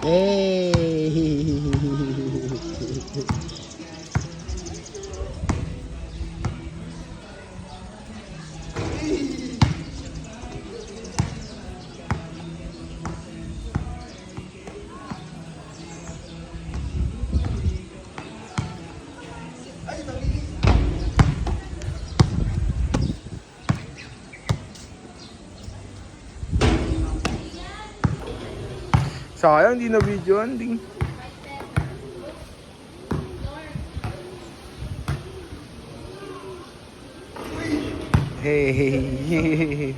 Hey! Sayang, di na video ending. Hey.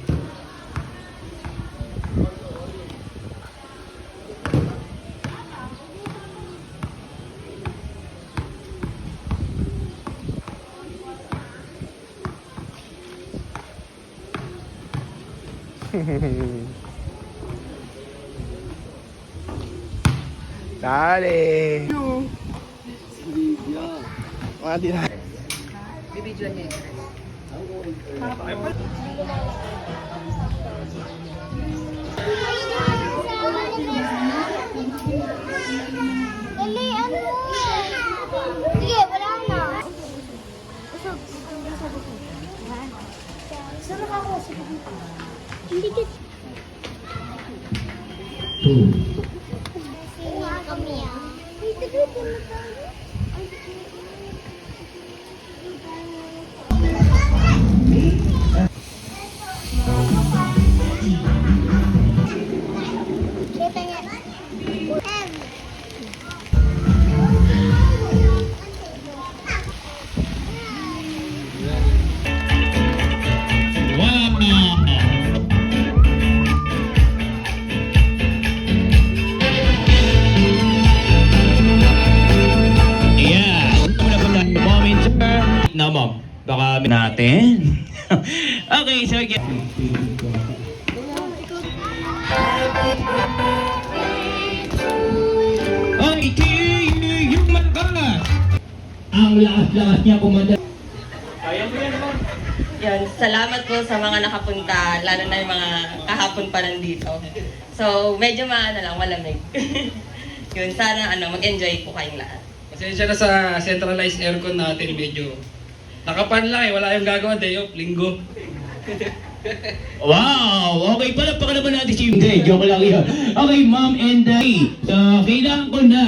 Dale. Mati na. Bibidyoan niya yun. Dali, ano? Sige, wala na. Usog. Saan nakakausap? Hindi kita. Kami ah. Dito na tayo. Mom, baka natin. Okay, so again. Okay, yung malakas. Ang lakas-lakas niya kumanda. Kaya mo yan, Mom. Yan, salamat po sa mga nakapunta, lalo na yung mga kahapon pa nandito. So, medyo lang, malamig. Yun, sana mag-enjoy po kayong lahat. Pasensya na sa centralized aircon natin, medyo nakapan lang eh, wala yung gagawa, day off, linggo. Wow! Okay, palakpakan naman natin si Hindi, joke lang yun. Okay, Mom and Daddy. So, kailangan ko na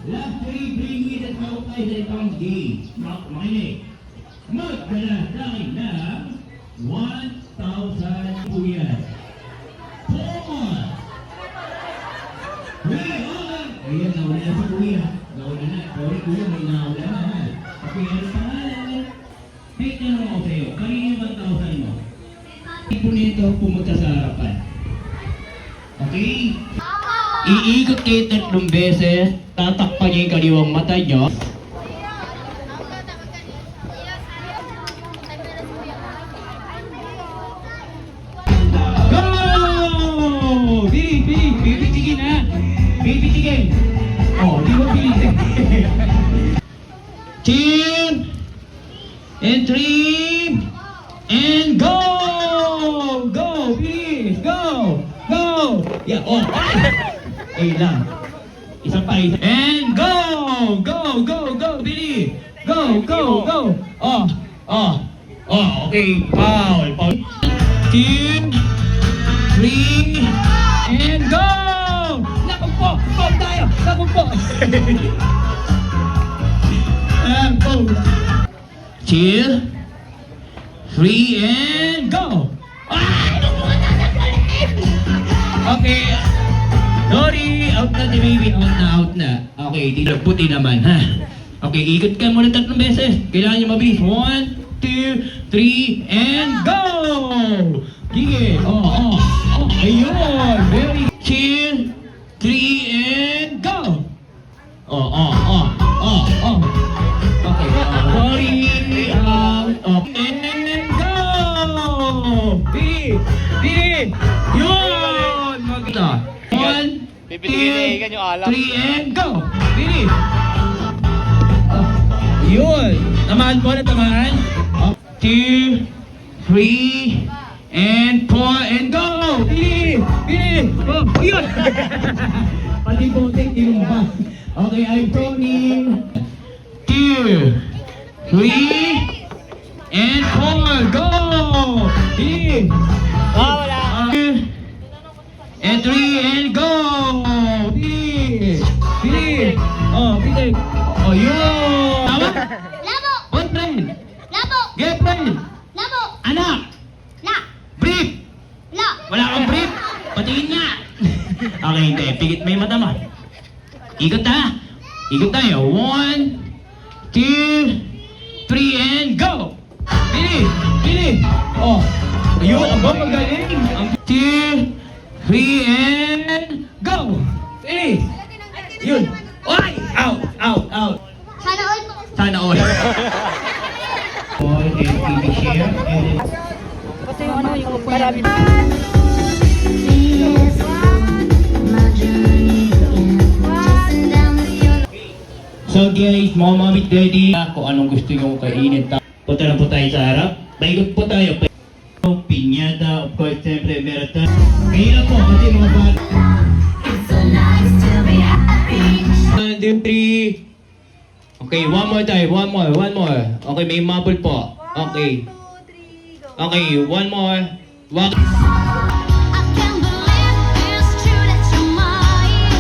last three, bring me that outside the account game. Makinig. Magdala sa akin na 1,000 kuya. Come on! Ayan, nauna na si kuya. Nauna na. Sorry kuya, may nauna na. Okay, ano pangalan? May tanong ako sa'yo. Kanina yung 1,000 mo? Ipo nito pumunta sa harapan. Okay? Iikot kayo 3 beses. Tatakpan niya yung kaliwang mata niyo. Go! Bibitigin ha! Bibitigin! Oh, di ba bibitigin? Two, and 3, and go! Go, please! Go! Go! Yeah, oh! Ay lang. Isa pa, isa. And go! Go, go, go, Billy! Go, go, go! Oh, oh, oh, okay. Foul, foul. 2, 3, and go! Naku po! Foul tayo! Naku po! And go! 2, 3, and go! Ay! Okay. Sorry, out na si baby. Out na. Okay, puti naman, ha? Okay, ikot ka muna 3 beses. Kailangan niyo mabilis. 1, 2, 3, and go! Sige. Oh. Ayun. Very chill. 3, and go! Oh. Okay. Sorry. Out. And go! Bili! Yun! Maganda. 1, 2, 3, and go! Bili! Yun! Tamaan po na tamaan. 2, 3, and 4, and go! Pili! Pili! Oh, yun! Pati putik, tinumba. Okay, I'm counting. 2, 3, and 4, go! Pili! Wala. 2, and 3, and go! Pili! Pili! Oh, pili! Oh, yun! Tama? Labo! Boyfriend! Labo! Girlfriend! Labo! Anak! La! Brief! La! Wala kang brief? Patingin nga! Okay, hindi. Pigit may mata mo. Ikot ha! Ikot tayo. 1, 2, 3, and go! Pili! Pili! Oh! Ayun! Ang magaling! 2, 3, and go! Pili! Yun! Oy! Out! Out! Out! Sana all. Sana all. All and TV share and So guys, mga mamit daddy, kung anong gusto nyo kainin. Punta lang po tayo sa harap. Paikot po tayo. Pinyata, of course, siyempre, meron tayo. Mahirap po kasi mga bata. 1, 2, 3. Okay, one more time, one more. Okay, may mabul po. Okay. Okay, one more. One. I can't believe it's true that you're mine.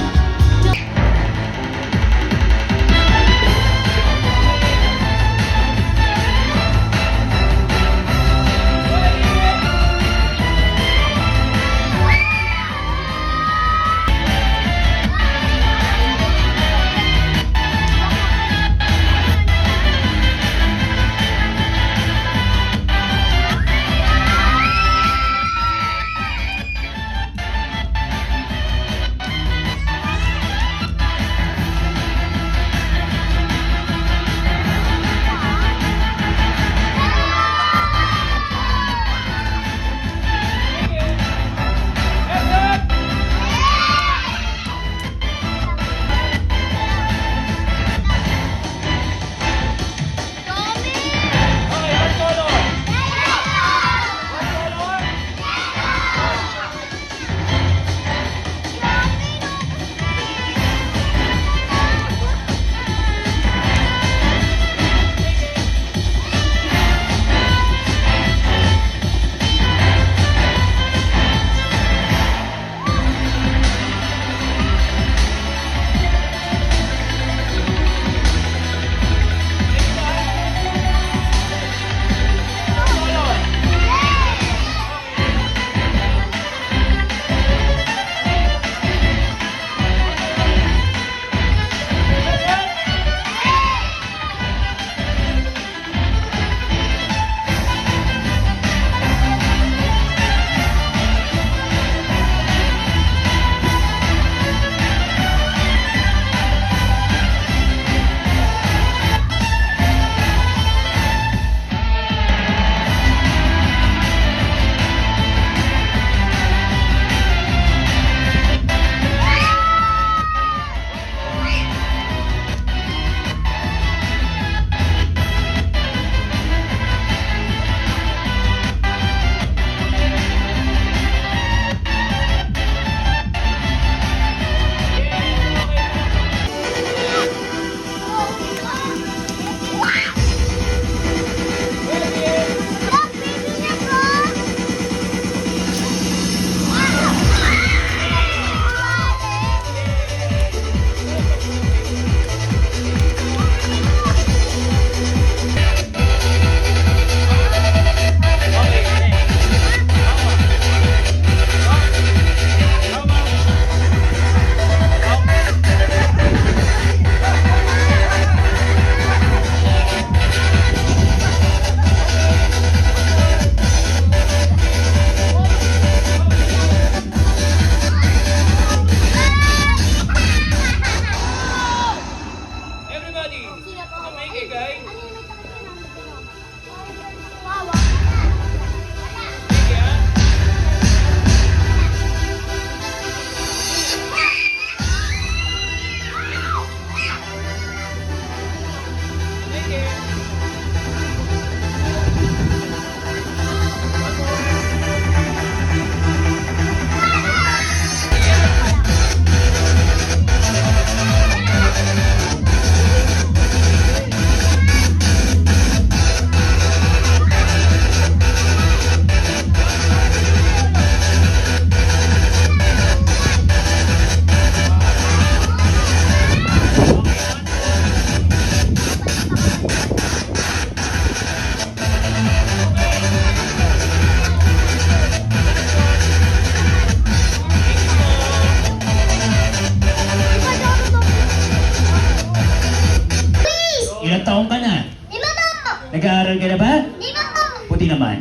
naman.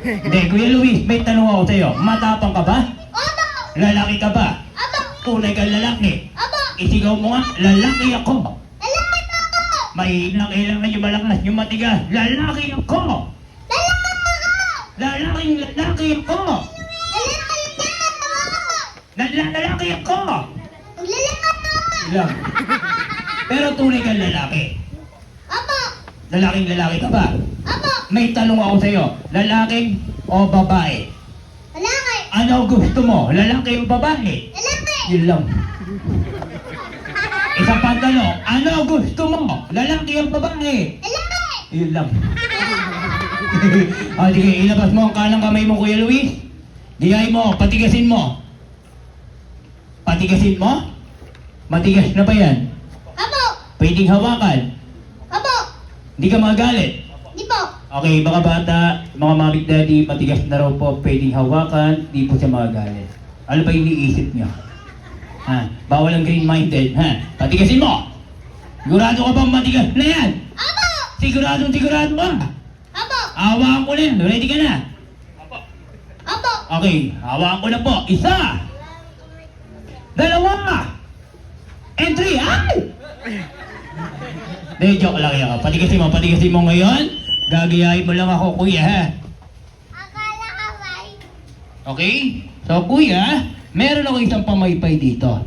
Hindi, Kuya Luis, may tanong ako sa'yo. Matapang ka ba? Opo! Lalaki ka ba? Opo! Tunay ka lalaki. Opo! Isigaw mo nga, lalaki ako. Lalaki po ako! Mahina kailangan yung malakas, yung matigas. Lalaki ako! Lalaki po ako! Lalaking lalaki ako! Lalaki po ako! Lalaki ako! Lalaki po ako! Lang. Pero tunay ka lalaki. Opo! Lalaking lalaki ka ba? Opo! May tanong ako sa'yo. Lalaking o babae? Lalaki! Ano gusto mo? Lalaki o babae? Lalaki! Yun lang. Isang pantalong. Ano gusto mo? Lalaki o babae? Lalaki! Yun lang. O sige, ilabas mo ang kanang kamay mo, Kuya Luis. Dihay mo, patigasin mo. Patigasin mo? Matigas na ba yan? Opo! Pwedeng hawakan. Opo! Hindi ka magalit. Di po! Okay, mga bata, mga mami daddy, matigas na raw po, pwedeng hawakan, di po siya magagalit. Ano ba yung iniisip niyo? Ha? Bawal ang green-minded, ha? Patigasin mo! Sigurado ka bang matigas na yan? Opo! Sigurado ka? Opo! Hawakan ko na yan, ready ka na? Opo! Okay, hawakan ko na po. Isa! Dalawa! And 3, ay! Hindi, joke lang yan. Patigasin mo ngayon. Gagayahin mo lang ako, kuya, ha? Akala ka ba? Okay? So, kuya, meron ako isang pamaypay dito.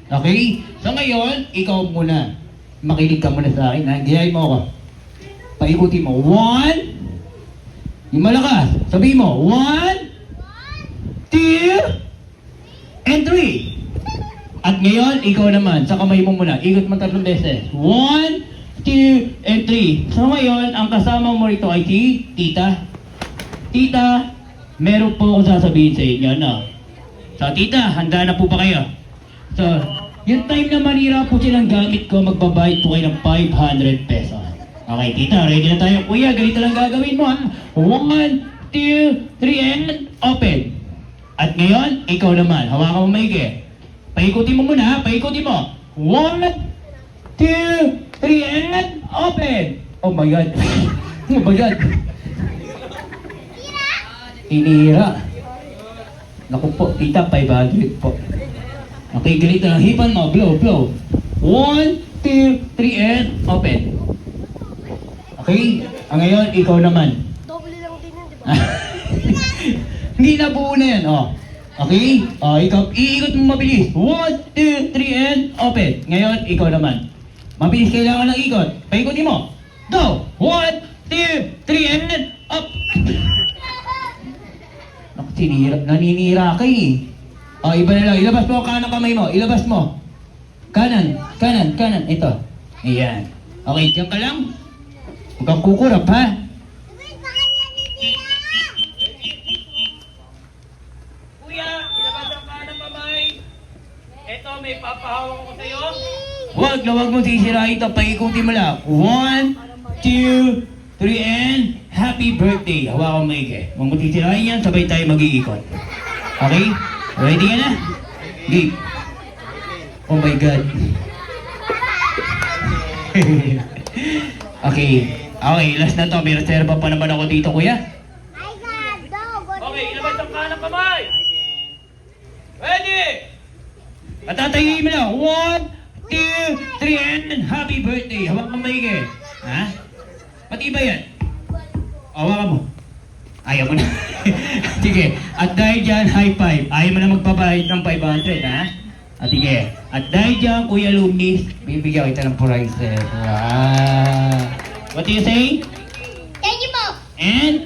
Okay? So, ngayon, ikaw muna. Makinig ka muna sa akin, ha? Gayahin mo ako. Paikuti mo. 1. Yung malakas. Sabihin mo. 1, 2, and 3. At ngayon, ikaw naman, sa kamay mo muna. Ikot mo 3 beses. 1, 2, and 3. So ngayon, ang kasama mo rito ay si Tita. Tita, meron po akong sasabihin sa inyo, no? So, Tita, handa na po ba kayo? So, yung time na manira po silang gamit ko, magbabayad po kayo ng 500 pesos. Okay, Tita, ready na tayo. Kuya, ganito lang gagawin mo, ha? 1, 2, 3, and open. At ngayon, ikaw naman, hawakan mo maigi. Paikutin mo muna, ha? Paikutin mo. 1, 2, 3, and open! Oh my God. Oh my God. Tinira. Naku po, Tita, 500 po. Okay, ganito lang. Hipan mo, blow. 1, 2, 3, and open. Okay? Ngayon, ikaw naman. Doble lang din yun, di ba? Hindi na buo na yan, oh. Okay? Oh, ikaw, iikot mo mabilis. 1, 2, 3, and open. Ngayon, ikaw naman. Mabilis kailangan ng ikot. Paikutin mo. Go! 1, 2, 3, and up! Naku, naninira ka eh. Oh, iba na lang. Ilabas mo ang kanang kamay mo. Ilabas mo. Kanan. Ito. Ayan. Okay, diyan ka lang. Huwag kang kukurap, ha? Kuya, ilabas ang kanang kamay. Ito, may papahawak ko sa'yo. Huwag mo sisirain ito. Paikutin mo lang. 1, 2, 3, and happy birthday. Hawakan mo maigi. Huwag mo sisirain yan. Sabay tayo mag-iikot. Okay? Ready ka na? Game. Oh my God. Okay. Okay, last na to. May reserva pa naman ako dito, kuya. Ay, God, dog. Okay, ilabas ang kanang kamay. Ready? Patatayuin mo lang. 1, 2, 3, and happy birthday. Hawakan mo maigi. Ha? Pati ba yan? Hawakan mo. Ayaw mo na. Sige. At dahil dyan, high five. Ayaw mo na magbabayad ng 500, ha? At sige. At dahil dyan, Kuya Lumis, bibigyan kita ng prizes. Wow. What do you say? Thank you po. And?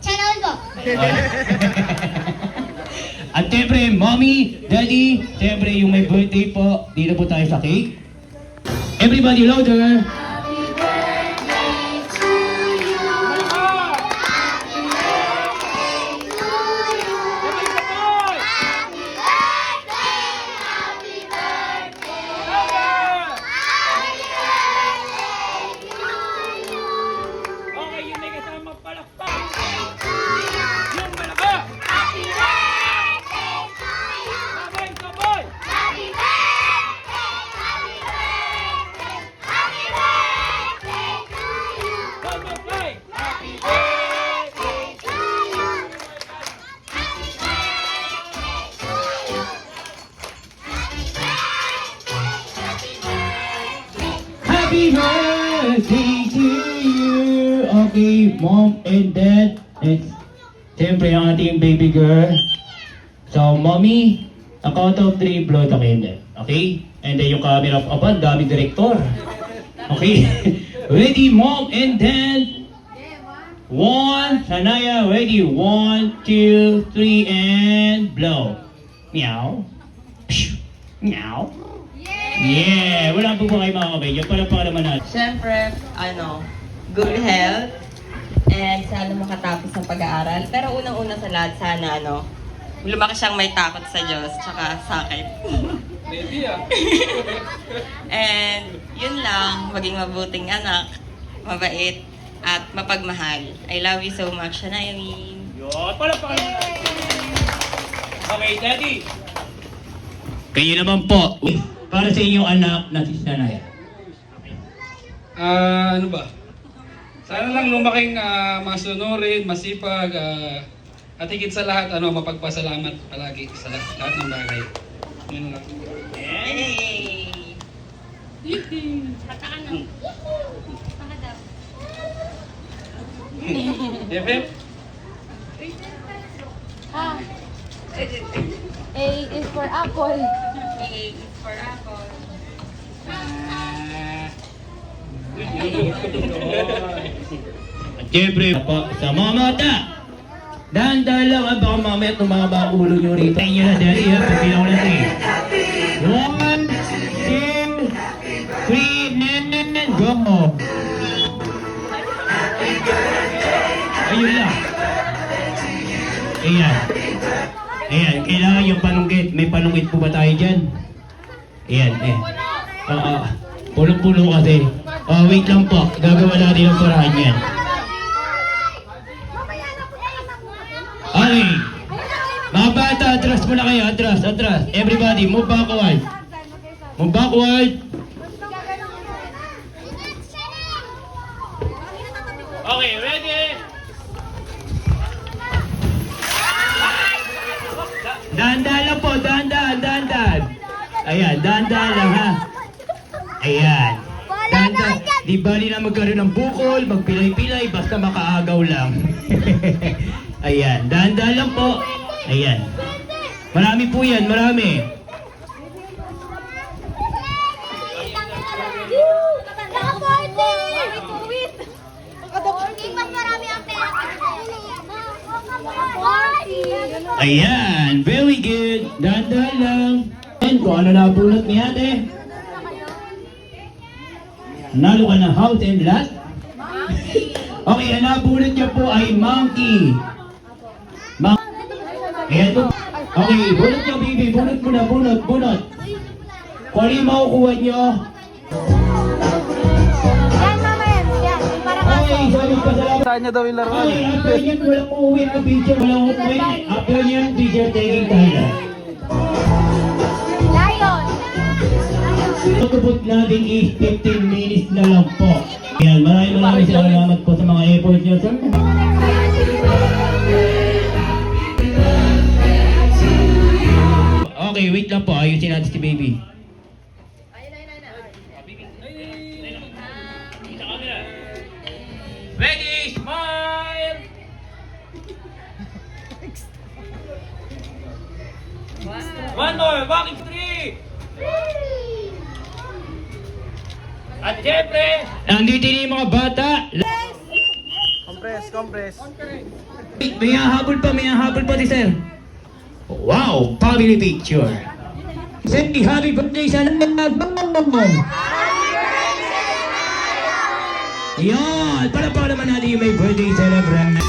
Sana all po. At siyempre, mommy, daddy, siyempre yung may birthday po, dito po tayo sa cake. Everybody louder! Okay, yung may kasamang palakpak! Yung malaka! Sabay! Happy birthday! Happy birthday! Happy birthday! ready, mom and dad. It's siyempre ang ating baby girl. So, mommy, a count of 3, blow the candle. Okay? And then yung camera of aban, dami director. Okay? Ready, mom and dad. 1, Sanaya, ready. 1, 2, 3, and blow. Meow. Pshh. Meow. Yeah! Wala po ba kayo mga kabay? Para pa naman natin. Siyempre, good health. And sana makatapos ng pag-aaral. Pero unang-una sa lahat, sana lumaki siyang may takot sa Diyos, tsaka sa akin. Baby ah. And yun lang, maging mabuting anak, mabait, at mapagmahal. I love you so much, Shanayamin. Yun! Para pa naman natin. Okay, Daddy. Kayo naman po. Para sa inyong anak na si Sanaya. Ano ba? Sana lang lumaking masunurin, masipag, at higit sa lahat, mapagpasalamat palagi sa lahat ng bagay. Yun lang. Hey! Efem? A is for apple. Hey, for apple. At siyempre, sa mga mata, dahan-dahan lang, baka mamaya tumama ang ulo nyo rito. Tayo nyo na, Daddy, ha? Pagpila ko na 3. 1, 2, 3, and go! Ayun lang. Ayan. Ayan, kailangan yung panunggit. May panunggit po ba tayo dyan? Ayan, pulong-pulong kasi. Wait lang po. Gagawa natin ang paraan yan. Okay. Mga bata, atras muna kayo. Atras. Everybody, move backward. Move backward. Okay, ready? Dahan-dahan lang po, dahan-dahan. Ayan, dahan-dahan lang ha. Ayan. Dahan-dahan. Di bali na magkaroon ng bukol, magpilay-pilay, basta makaagaw lang. Ayan, dahan-dahan lang po. Ayan. Marami po yan, marami. Ayan, very good. Dahan-dahan lang. And kung ano napulot ni ate. Nalo ka ng house and lot. Okay, ang napulot niya po ay monkey. Ayan po. Okay, bunot niyo baby. Bunot mo na, bunot. Kung ano yung makukuha niyo. Yan, mama yan. Yan, parang Okay, sabi pa salamat. Saan niya daw yung laruan? Okay, after yan, walang uuwi ang picture. Walang uuwi. After yan, picture taking tayo. lion. Tutubot natin is 15 minutes na lang po. Yan, maraming salamat po sa mga effort nyo, sir. Okay, wait lang po. Ayusin natin si baby. Ready, smile! One more, 1, 2, 3! At siyempre, nandito na yung mga bata. Compress. May hahabol pa si sir. Wow, family picture. Say happy birthday sa nagmamamam. Yan, para naman natin yung may birthday celebrant.